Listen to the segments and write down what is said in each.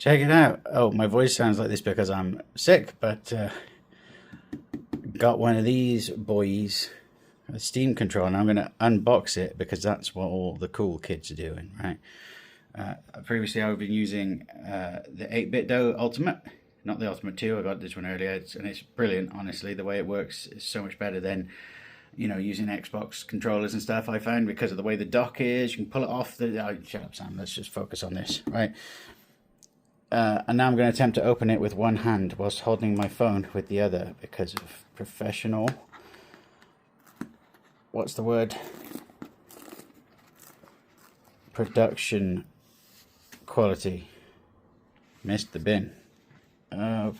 Check it out. Oh, my voice sounds like this because I'm sick, but got one of these boys, a Steam controller, and I'm going to unbox it because that's what all the cool kids are doing, right? Previously, I've been using the 8BitDo Ultimate, not the Ultimate 2. I got this one earlier, and it's brilliant, honestly. The way it works is so much better than, using Xbox controllers and stuff, I found, because of the way the dock is. You can pull it off the... Oh, shut up, Sam. Let's just focus on this, right? And now I'm going to attempt to open it with one hand whilst holding my phone with the other because of professional... What's the word? Production quality. Missed the bin. Oh,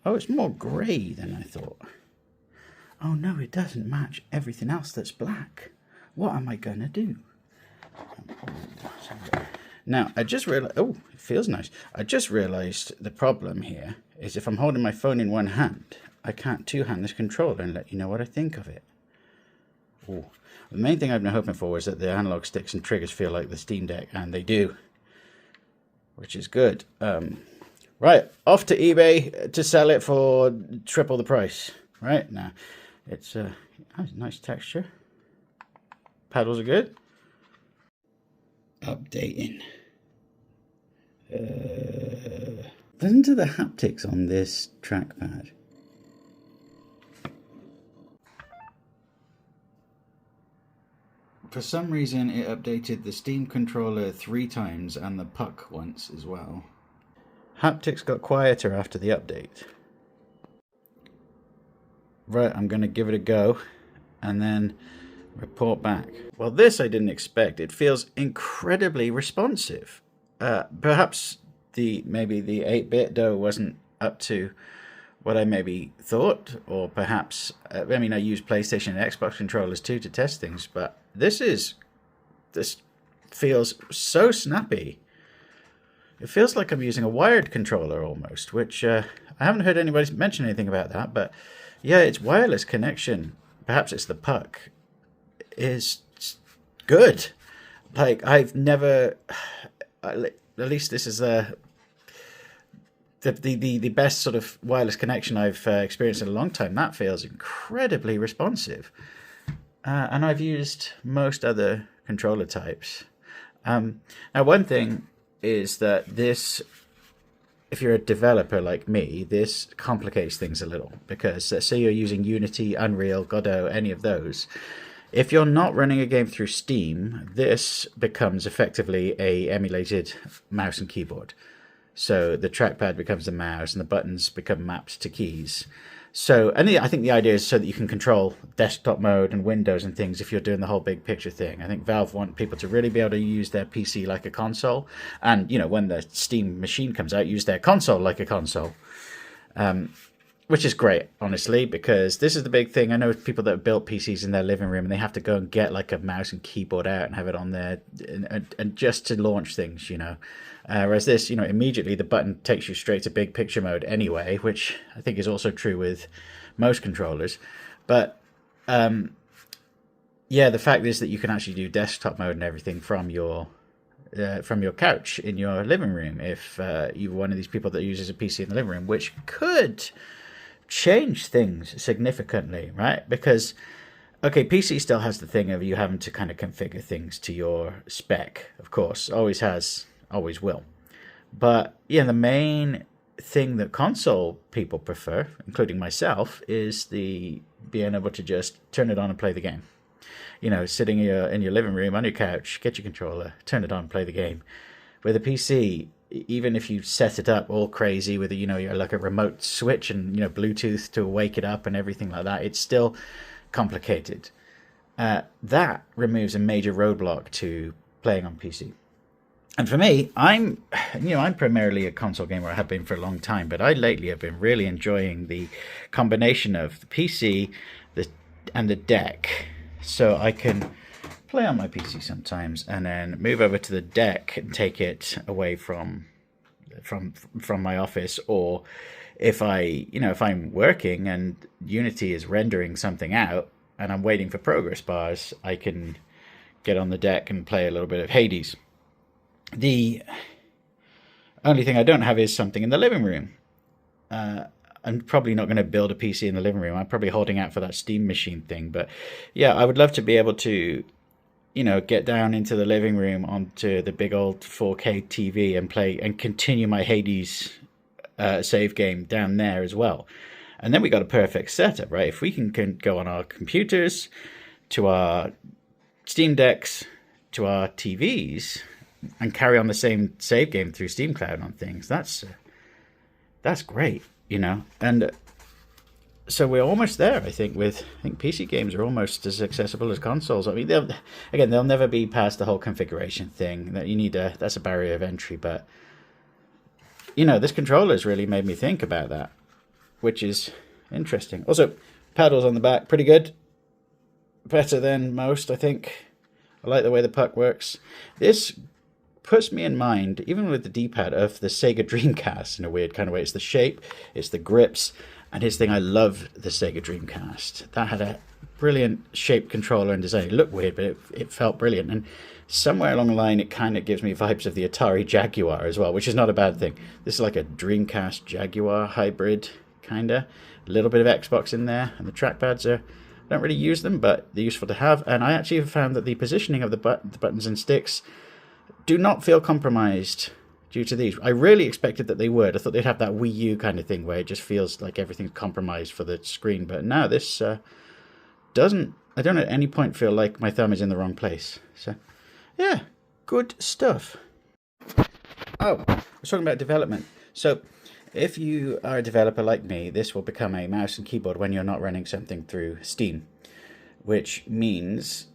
it's more grey than I thought. Oh no, it doesn't match everything else that's black. What am I going to do? Now, I just realized, oh, it feels nice. I just realized the problem here is if I'm holding my phone in one hand, I can't two-hand this controller and let you know what I think of it. Ooh. The main thing I've been hoping for was that the analog sticks and triggers feel like the Steam Deck, and they do, which is good. Right, off to eBay to sell it for triple the price. Right, now, it's a nice texture. Paddles are good. Updating. Listen to the haptics on this trackpad. For some reason it updated the Steam controller 3 times and the puck once as well. Haptics got quieter after the update. Right, I'm going to give it a go and then report back. Well, this I didn't expect. It feels incredibly responsive. Perhaps maybe the 8BitDo wasn't up to what I maybe thought, or perhaps, I use PlayStation and Xbox controllers too to test things, but this feels so snappy. It feels like I'm using a wired controller almost, which I haven't heard anybody mention anything about that, but yeah, its wireless connection, perhaps it's the puck, is good. Like, I've never, at least this is the best sort of wireless connection I've experienced in a long time. That feels incredibly responsive. And I've used most other controller types. Now, one thing is that this, if you're a developer like me, this complicates things a little. Because say you're using Unity, Unreal, Godot, any of those. If you're not running a game through Steam, this becomes effectively a emulated mouse and keyboard. So the trackpad becomes the mouse and the buttons become mapped to keys. So, and I think the idea is so that you can control desktop mode and Windows and things if you're doing the whole big picture thing. I think Valve want people to really be able to use their PC like a console. And, when the Steam machine comes out, use their console like a console. Which is great, honestly, because this is the big thing. I know people that have built PCs in their living room and they have to go and get like a mouse and keyboard out and have it on there and just to launch things, Whereas this, immediately the button takes you straight to big picture mode anyway, which I think is also true with most controllers. But yeah, the fact is that you can actually do desktop mode and everything from your couch in your living room if you're one of these people that uses a PC in the living room, which could change things significantly, right? Because, okay, PC still has the thing of you having to kind of configure things to your spec, of course, always has, always will. But yeah, the main thing that console people prefer, including myself, is the being able to just turn it on and play the game. Sitting in your living room on your couch, get your controller, turn it on, play the game. With a PC, even if you set it up all crazy with you're like a remote switch and Bluetooth to wake it up and everything like that, it's still complicated. That removes a major roadblock to playing on PC. And for me, I'm primarily a console gamer. I have been for a long time, but I lately have been really enjoying the combination of the PC and the deck. So I can play on my PC sometimes and then move over to the deck and take it away from my office. Or if I'm working and Unity is rendering something out and I'm waiting for progress bars, I can get on the deck and play a little bit of Hades. The Only thing I don't have is something in the living room. I'm probably not going to build a PC in the living room. I'm probably holding out for that Steam machine thing. But yeah, I would love to be able to, get down into the living room onto the big old 4K TV and play and continue my Hades save game down there as well. And then we got a perfect setup, right? If we can go on our computers, to our Steam Decks, to our TVs, and carry on the same save game through Steam Cloud on things, that's great, And so we're almost there, I think. I think PC games are almost as accessible as consoles. I mean, they'll never be past the whole configuration thing. That you need that's a barrier of entry, but this controller's really made me think about that, which is interesting. Also, paddles on the back, pretty good. Better than most, I think. I like the way the puck works. This puts me in mind, even with the D-pad, of the Sega Dreamcast in a weird kind of way. It's the shape, it's the grips, and here's the thing, I love the Sega Dreamcast. That had a brilliant shape controller and design. It looked weird, but it felt brilliant. And somewhere along the line, it kind of gives me vibes of the Atari Jaguar as well, which is not a bad thing. This is like a Dreamcast Jaguar hybrid, kind of. A little bit of Xbox in there, and the trackpads I don't really use them, but they're useful to have. And I actually have found that the positioning of the buttons and sticks do not feel compromised due to these. I really expected that they would. I thought they'd have that Wii U kind of thing where it just feels like everything's compromised for the screen. But no, this doesn't, I don't at any point feel like my thumb is in the wrong place. So, yeah, good stuff. Oh, I was talking about development. So, if you are a developer like me, this will become a mouse and keyboard when you're not running something through Steam, which means,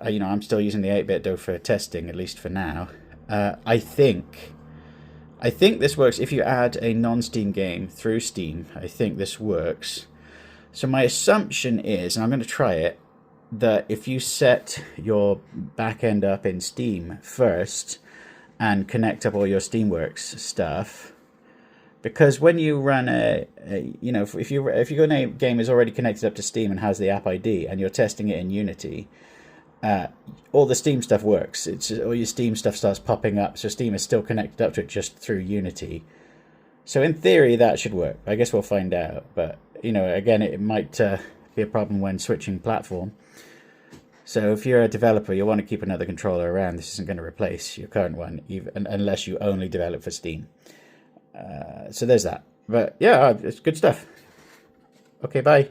I'm still using the 8BitDo for testing, at least for now. I think this works if you add a non-Steam game through Steam. I think this works. So my assumption is, and I'm going to try it, that if you set your back end up in Steam first and connect up all your Steamworks stuff, because when you run if your game is already connected up to Steam and has the app ID and you're testing it in Unity, all the Steam stuff works. All your Steam stuff starts popping up, so Steam is still connected up to it just through Unity. So in theory, that should work. I guess we'll find out. But again, it might be a problem when switching platform. So if you're a developer, you'll want to keep another controller around. This isn't going to replace your current one, unless you only develop for Steam. So there's that. But yeah, it's good stuff. Okay, bye.